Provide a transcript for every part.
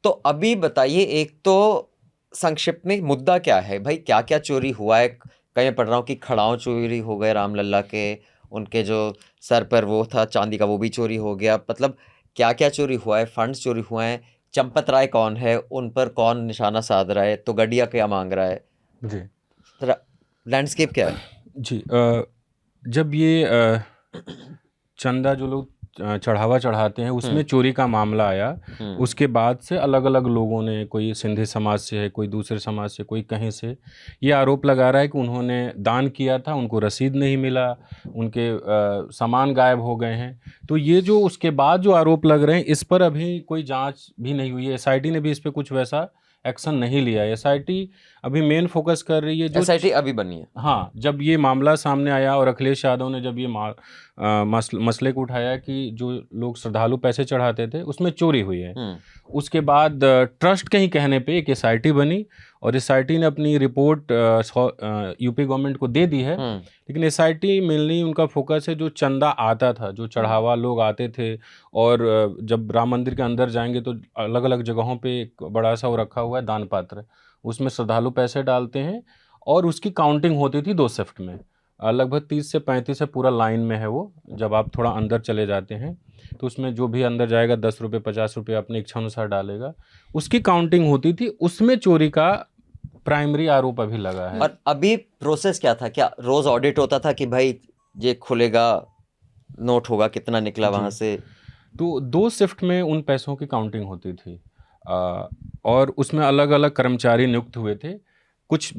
तो अभी बताइए, एक तो संक्षिप्त में मुद्दा क्या है भाई, क्या क्या चोरी हुआ है? कहीं मैं पढ़ रहा हूँ कि खड़ाऊं चोरी हो गए रामलला के, उनके जो सर पर वो था चांदी का वो भी चोरी हो गया। मतलब क्या क्या चोरी हुआ है? फंड्स चोरी हुए हैं? चंपत राय कौन है, उन पर कौन निशाना साध रहा है? तो गडिया क्या मांग रहा है? जी लैंडस्केप क्या है? जी जब ये चंदा जो लोग चढ़ावा चढ़ाते हैं उसमें चोरी का मामला आया, उसके बाद से अलग अलग लोगों ने, कोई सिंधी समाज से है, कोई दूसरे समाज से, कोई कहीं से, ये आरोप लगा रहा है कि उन्होंने दान किया था, उनको रसीद नहीं मिला, उनके सामान गायब हो गए हैं। तो ये जो उसके बाद जो आरोप लग रहे हैं, इस पर अभी कोई जांच भी नहीं हुई है। एसआईटी ने भी इस पर कुछ वैसा एक्शन नहीं लिया है। एसआईटी अभी मेन फोकस कर रही है जो एसआईटी अभी बनी है। हाँ, जब ये मामला सामने आया और अखिलेश यादव ने जब ये मसले को उठाया कि जो लोग श्रद्धालु पैसे चढ़ाते थे उसमें चोरी हुई है, उसके बाद ट्रस्ट के ही कहने पे एक एसआईटी बनी और एसआईटी ने अपनी रिपोर्ट यूपी गवर्नमेंट को दे दी है। लेकिन एसआईटी मेनली उनका फोकस है जो चंदा आता था, जो चढ़ावा लोग आते थे, और जब राम मंदिर के अंदर जाएंगे तो अलग अलग जगहों पे एक बड़ा सा वो रखा हुआ है दान पात्र, उसमें श्रद्धालु पैसे डालते हैं और उसकी काउंटिंग होती थी 2 शिफ्ट में। लगभग 30 से 35 से पूरा लाइन में है वो। जब आप थोड़ा अंदर चले जाते हैं तो उसमें जो भी अंदर जाएगा 10 रुपये 50 रुपये अपनी इच्छा अनुसार डालेगा, उसकी काउंटिंग होती थी, उसमें चोरी का प्राइमरी आरोप अभी लगा है। और अभी प्रोसेस क्या था? क्या रोज ऑडिट होता था कि भाई ये खुलेगा, नोट होगा, कितना निकला वहां से? तो 2 शिफ्ट में उन पैसों की काउंटिंग होती थी और उसमें अलग अलग कर्मचारी नियुक्त हुए थे। कुछ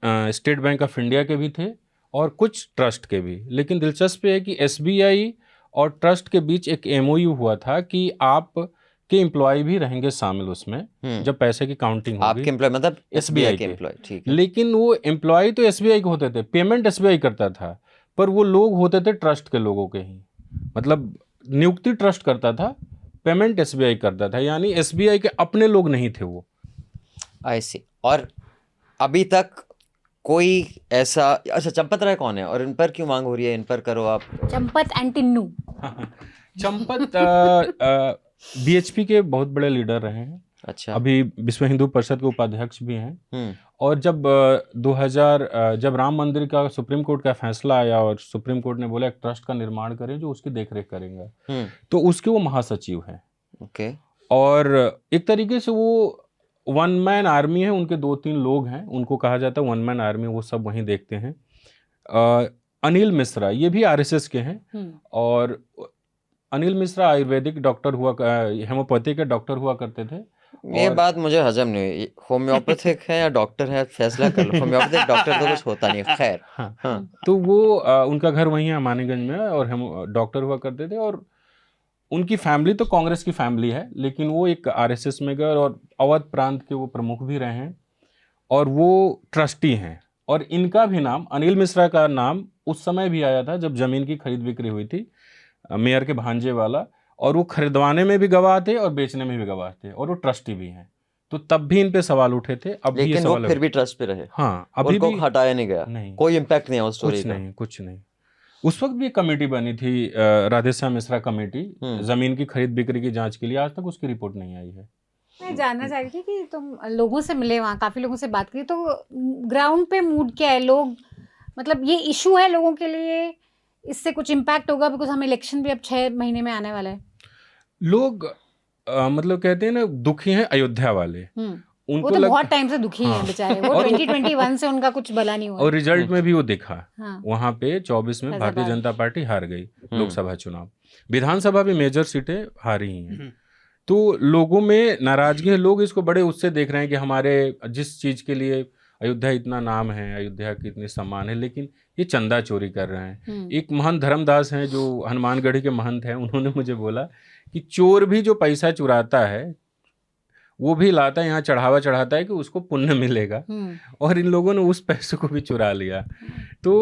स्टेट बैंक ऑफ इंडिया के भी थे और कुछ ट्रस्ट के भी। लेकिन दिलचस्प है कि एसबीआई और ट्रस्ट के बीच एक एमओयू हुआ था कि आप के एम्प्लॉय भी रहेंगे शामिल उसमें जब पैसे की काउंटिंग होगी। आपके एम्प्लॉय मतलब एसबीआई के के एम्प्लॉय, ठीक है। लेकिन वो एम्प्लॉय तो एसबीआई के होते थे, पेमेंट एसबीआई करता था, पर वो लोग होते थे ट्रस्ट के लोगों के ही। मतलब नियुक्ति ट्रस्ट करता था, पेमेंट एसबीआई करता था, यानी एसबीआई के अपने लोग नहीं थे वो। आई सी। और अभी तक कोई ऐसा, अच्छा चंपत राय कौन है और इन पर क्यों मांग हो रही है? इन पर करो आप। चंपत एंड टिन्नू। चंपत बीएचपी के बहुत बड़े लीडर रहे हैं। अच्छा। अभी विश्व हिंदू परिषद के उपाध्यक्ष भी हैं। और जब 2000 जब राम मंदिर का सुप्रीम कोर्ट का फैसला आया और सुप्रीम कोर्ट ने बोला एक ट्रस्ट का निर्माण करें जो उसकी देखरेख करेंगे, तो उसके वो महासचिव हैं। ओके। और एक तरीके से वो वन मैन आर्मी है, उनके 2-3 लोग हैं, उनको कहा जाता है वन मैन आर्मी, वो सब वहीं देखते हैं। अनिल मिश्रा ये भी आरएसएस के हैं और अनिल मिश्रा आयुर्वेदिक डॉक्टर हुआ, हेमोपैथी के डॉक्टर हुआ करते थे। ये बात मुझे हजम नहीं हुई, होम्योपैथिक है या डॉक्टर है, फैसला कर लो। होम्योपैथिक डॉक्टर तो कुछ होता नहीं, खैर। हाँ। तो वो उनका घर वहीं है मानीगंज में, और हम डॉक्टर हुआ करते थे। और उनकी फैमिली तो कांग्रेस की फैमिली है, लेकिन वो एक आरएसएस में गए और अवध प्रांत के वो प्रमुख भी रहे हैं और वो ट्रस्टी हैं। और इनका भी नाम, अनिल मिश्रा का नाम उस समय भी आया था जब जमीन की खरीद बिक्री हुई थी, मेयर के भांजे वाला, और वो खरीदवाने में भी गवाह थे और बेचने में भी गवाह थे, और वो ट्रस्टी भी हैं। तो तब भी इन पे सवाल उठे थे, अब भी ये लेकिन वो सवाल फिर भी ट्रस्ट पे रहे। हाँ, अभी उनको भी हटाया नहीं गया। नहीं, कोई इम्पैक्ट नहीं है उस स्टोरी कुछ का। नहीं, कुछ नहीं। उस वक्त भी एक कमेटी बनी थी, राधेश्याम मिश्रा कमेटी, जमीन की खरीद बिक्री की जांच के लिए, आज तक उसकी रिपोर्ट नहीं आई है। मैं जानना चाह रही थी कि तुम लोगों से मिले, वहाँ काफी लोगों से बात की, तो ग्राउंड पे मूड क्या है? लोग, मतलब ये इशू है लोगों के लिए, इससे कुछ इम्पैक्ट होगा? बिकॉज हम इलेक्शन भी अब 6 महीने में आने वाला है। लोग मतलब कहते हैं ना, दुखी हैं अयोध्या वाले। वो तो बहुत टाइम से दुखी हैं बेचारे, वो 2021 से उनका कुछ भला नहीं हुआ। और रिजल्ट में भी वो दिखा। वहां पे 24 में भारतीय जनता पार्टी हार गई लोकसभा चुनाव, विधानसभा भी मेजर सीटें हारी ही हैं। तो लोगों में नाराजगी है, लोग इसको बड़े उससे देख रहे हैं कि हमारे जिस चीज के लिए अयोध्या इतना नाम है, अयोध्या की इतनी सम्मान है, लेकिन ये चंदा चोरी कर रहे हैं। एक महंत धर्मदास हैं जो हनुमानगढ़ी के महंत हैं, उन्होंने मुझे बोला कि चोर भी जो पैसा चुराता है वो भी लाता है यहाँ, चढ़ावा चढ़ाता है कि उसको पुण्य मिलेगा, और इन लोगों ने उस पैसे को भी चुरा लिया। तो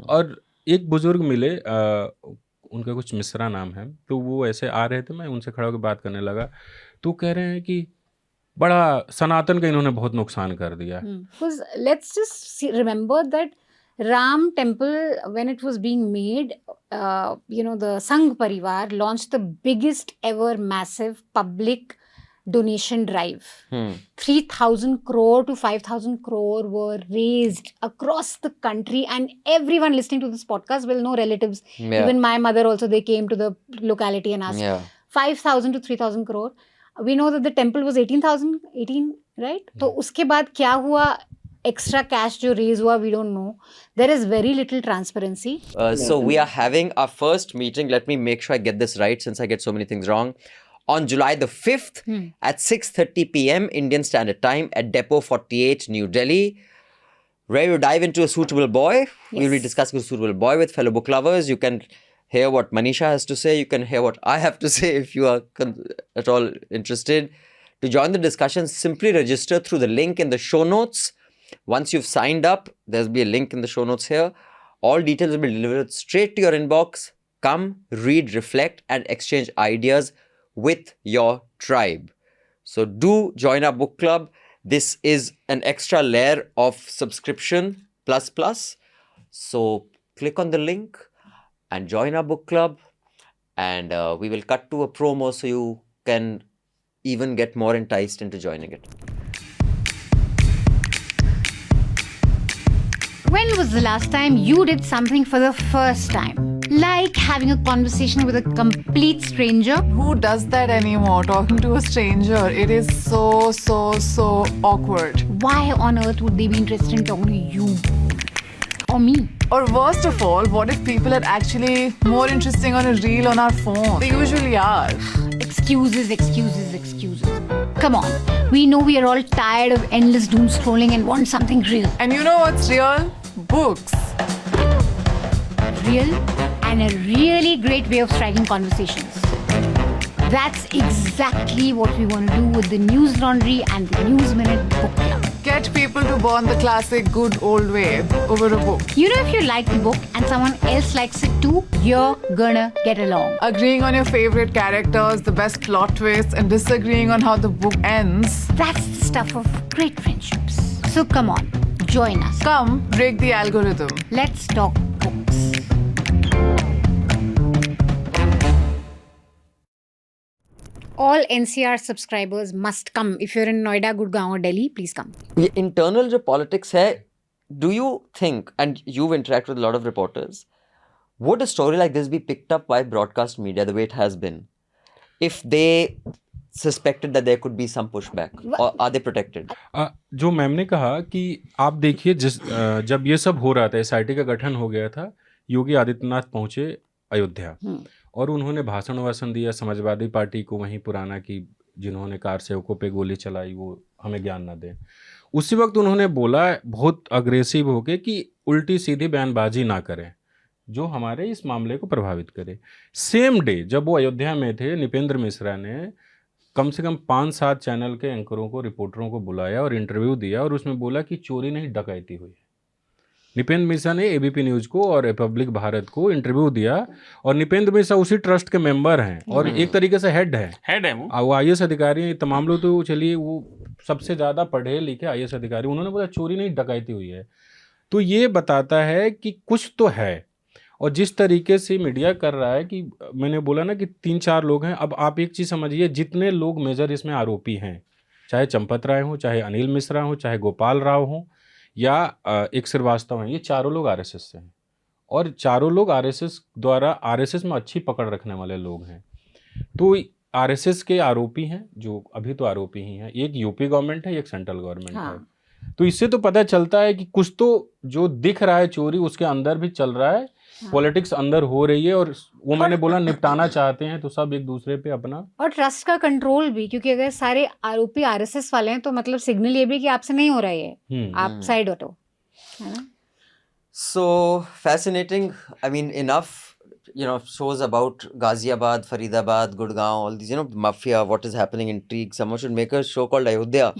और एक बुजुर्ग मिले, उनका कुछ मिश्रा नाम है, तो वो ऐसे आ रहे थे, मैं उनसे खड़ा होकर बात करने लगा, तो कह रहे हैं कि बड़ा सनातन का इन्होंने बहुत नुकसान कर दिया। Let's just remember that Ram temple, when it was being made, the Sangh Parivar launched the biggest ever massive public donation drive. Hmm. 3,000 crore to 5,000 crore were raised across the country, and everyone listening to this podcast will know relatives. Yeah. Even my mother also, they came to the locality and asked. Yeah. 5,000 to 3,000 crore. We know that the temple was 18, right? तो उसके बाद क्या हुआ? Extra cash जो raise हुआ, we don't know. There is very little transparency. So we are having our first meeting. Let me make sure I get this right, since I get so many things wrong. On July the 5th at 6:30 p.m. Indian Standard Time at Depot 48, New Delhi. Ready to dive into A Suitable Boy? We'll be discussing A Suitable Boy with fellow book lovers. You can hear what Manisha has to say. You can hear what I have to say if you are at all interested. To join the discussion, simply register through the link in the show notes. Once you've signed up, there'll be a link in the show notes here. All details will be delivered straight to your inbox. Come, read, reflect, and exchange ideas with your tribe. So do join our book club. This is an extra layer of subscription plus. So click on the link and join our book club. And we will cut to a promo so you can even get more enticed into joining it. When was the last time you did something for the first time? Like having a conversation with a complete stranger? Who does that anymore? Talking to a stranger. It is so awkward. Why on earth would they be interested in talking to you? Or me? Or worst of all, what if people are actually more interesting on a reel on our phone? They usually are. Excuses. Come on. We know we are all tired of endless doom scrolling and want something real. And you know what's real? Books. Real and a really great way of striking conversations. That's exactly what we want to do with the News Laundry and the News Minute Book Club. Get people to bond the classic good old way over a book. You know, if you like the book and someone else likes it too, you're gonna get along. Agreeing on your favorite characters, the best plot twists, and disagreeing on how the book ends. That's the stuff of great friendships. So come on, join us. Come, break the algorithm. Let's talk books. All NCR subscribers must come. If you're in Noida, Gurgaon or Delhi, please come. ये internal जो politics है, do you think, and you've interacted with a lot of reporters, would a story like this be picked up by broadcast media the way it has been, if they suspected that there could be some pushback, or are they protected? जो ma'am ने कहा कि आप देखिए जब ये सब हो रहा था, SIT का गठन हो गया था, योगी आदित्यनाथ पहुंचे अयोध्या और उन्होंने भाषण दिया समाजवादी पार्टी को, वहीं पुराना कि जिन्होंने कार सेवकों पे गोली चलाई वो हमें ज्ञान ना दें। उसी वक्त उन्होंने बोला बहुत अग्रेसिव होके कि उल्टी सीधी बयानबाजी ना करें जो हमारे इस मामले को प्रभावित करे। सेम डे जब वो अयोध्या में थे, निपेंद्र मिश्रा ने कम से कम 5-7 चैनल के एंकरों को, रिपोर्टरों को बुलाया और इंटरव्यू दिया और उसमें बोला कि चोरी नहीं डकैती हुई है। निपेंद्र मिश्रा ने ABP न्यूज़ को और रिपब्लिक भारत को इंटरव्यू दिया और निपेंद्र मिश्रा उसी ट्रस्ट के मेंबर हैं और एक तरीके से हेड है वो IAS अधिकारी हैं। तमाम लोग तो चलिए वो सबसे ज़्यादा पढ़े लिखे IAS अधिकारी, उन्होंने बोला चोरी नहीं डकैती हुई है। तो ये बताता है कि कुछ तो है। और जिस तरीके से मीडिया कर रहा है कि मैंने बोला ना कि 3-4 लोग हैं, अब आप एक चीज़ समझिए, जितने लोग मेजर इसमें आरोपी हैं, चाहे चंपत राय हों, चाहे अनिल मिश्रा हों, चाहे गोपाल राव हों या एक श्रीवास्तव हैं, ये चारों लोग RSS से हैं और चारों लोग RSS में अच्छी पकड़ रखने वाले लोग हैं। तो RSS के आरोपी हैं, जो अभी तो आरोपी ही हैं, एक यूपी गवर्नमेंट है, एक सेंट्रल गवर्नमेंट है। तो इससे तो पता चलता है कि कुछ तो जो दिख रहा है चोरी उसके अंदर भी चल रहा है, पॉलिटिक्स अंदर हो रही है और वो मैंने बोला निपटाना चाहते हैं तो सब एक दूसरे पे अपना, और ट्रस्ट का कंट्रोल भी, क्योंकि अगर सारे आरोपी RSS वाले हैं तो मतलब सिग्नल ये भी कि आपसे नहीं हो रहा है, आप साइड हटो, है ना। So fascinating. I mean, enough, shows about Ghaziabad, Faridabad, Gurgaon, all these, mafia, what is happening, intrigue. Someone should make a show called Ayodhya.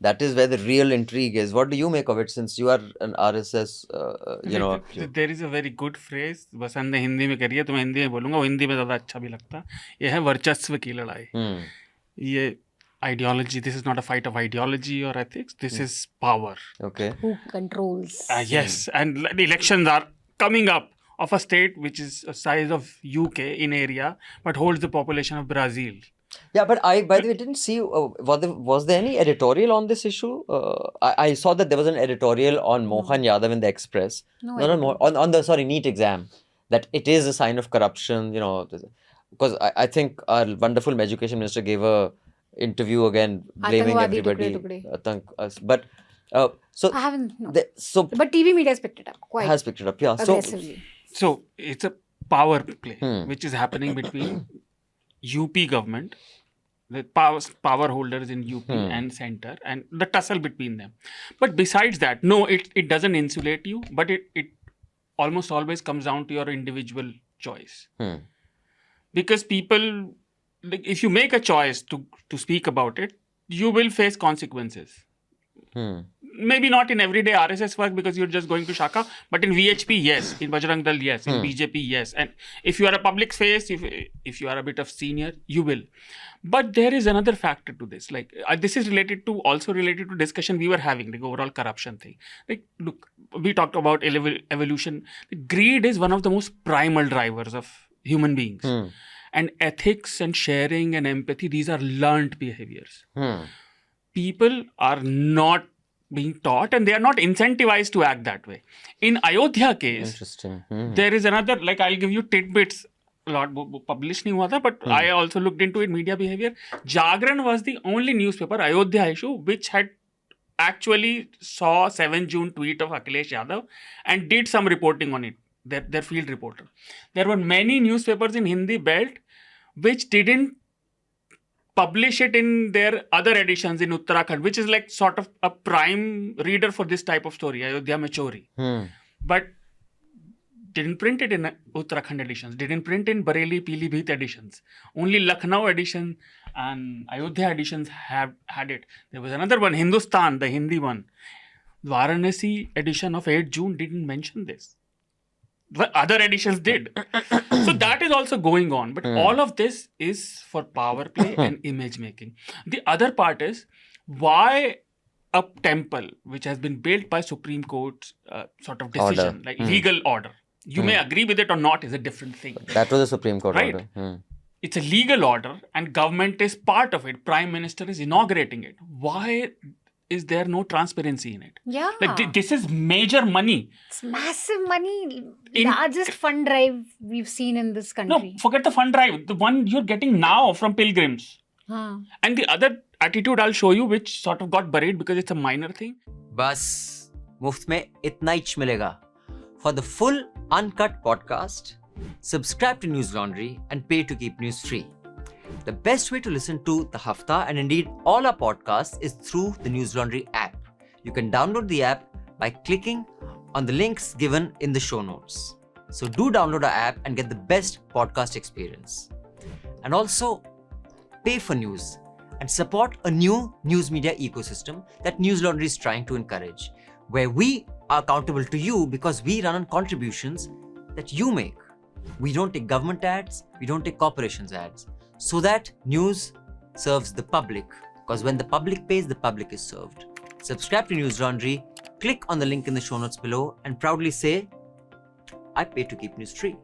That is where the real intrigue is. What do you make of it, since you are an RSS, There is a very good phrase, बसंत ने हिंदी में करी है तो मैं हिंदी में बोलूँगा, वो हिंदी में ज़्यादा अच्छा भी लगता है। ये है वर्चस्व की लड़ाई। ये ideology, this is not a fight of ideology or ethics, this is power. Okay. Who controls? Yes, and the elections are coming up of a state which is a size of UK in area but holds the population of Brazil. Yeah, but by the way, didn't see, was there any editorial on this issue? I saw that there was an editorial on Mohan Yadav in the Express. No No, on the, sorry, NEET exam, that it is a sign of corruption, you know, because I think our wonderful education minister gave a interview again blaming Atangwadi everybody. tukde. But so I haven't, no. but But TV media has picked it up quite has picked it up, yeah. aggressively. So it's a power play which is happening between UP government, the power holders in UP and center, and the tussle between them. But besides that, no, it doesn't insulate you, but it almost always comes down to your individual choice. Because people, like, if you make a choice to speak about it, you will face consequences. Maybe not in everyday RSS work because you're just going to Shaka, but in VHP, yes. In Bajrang Dal, yes. In BJP, yes. And if you are a public face, if you are a bit of senior, you will. But there is another factor to this. Like, this is also related to discussion we were having, the overall corruption thing. Like, look, we talked about evolution. Greed is one of the most primal drivers of human beings. And ethics and sharing and empathy, these are learned behaviors. People are not being taught and they are not incentivized to act that way. In Ayodhya case, interesting. there is another, like, I'll give you tidbits. A lot published nahi hua tha, but I also looked into it, media behavior. Jagran was the only newspaper, Ayodhya issue, which had actually saw 7 June tweet of Akhilesh Yadav and did some reporting on it, their field reporter. There were many newspapers in Hindi belt which didn't publish it in their other editions in Uttarakhand, which is like sort of a prime reader for this type of story, Ayodhya Mein Chori. But didn't print it in Uttarakhand editions, didn't print in Bareilly, Pilibhit editions. Only Lucknow edition and Ayodhya editions had it. There was another one, Hindustan, the Hindi one. Varanasi edition of 8 June didn't mention this. But other editions did. So that is also going on. But all of this is for power play and image making. The other part is why a temple which has been built by Supreme Court's sort of decision, Order. like legal order. You may agree with it or not is a different thing. That was a Supreme Court Right. order. It's a legal order and government is part of it. Prime Minister is inaugurating it. Why is there no transparency in it? Yeah. Like this is major money. It's massive money. In- Largest fund drive we've seen in this No, country. forget the fund drive. The one you're getting now from pilgrims. Huh. And the other attitude I'll show you, which sort of got buried because it's a minor thing. बस मुफ्त में इतना ही मिलेगा. For the full uncut podcast, subscribe to News Laundry and pay to keep news free. The best way to listen to The Hafta and indeed all our podcasts is through the News Laundry app. You can download the app by clicking on the links given in the show notes. So do download our app and get the best podcast experience. And also pay for news and support a new news media ecosystem that News Laundry is trying to encourage, where we are accountable to you because we run on contributions that you make. We don't take government ads, we don't take corporations ads, so that news serves the public, because when the public pays, the public is served. Subscribe to News Laundry, click on the link in the show notes below and proudly say, I pay to keep news free.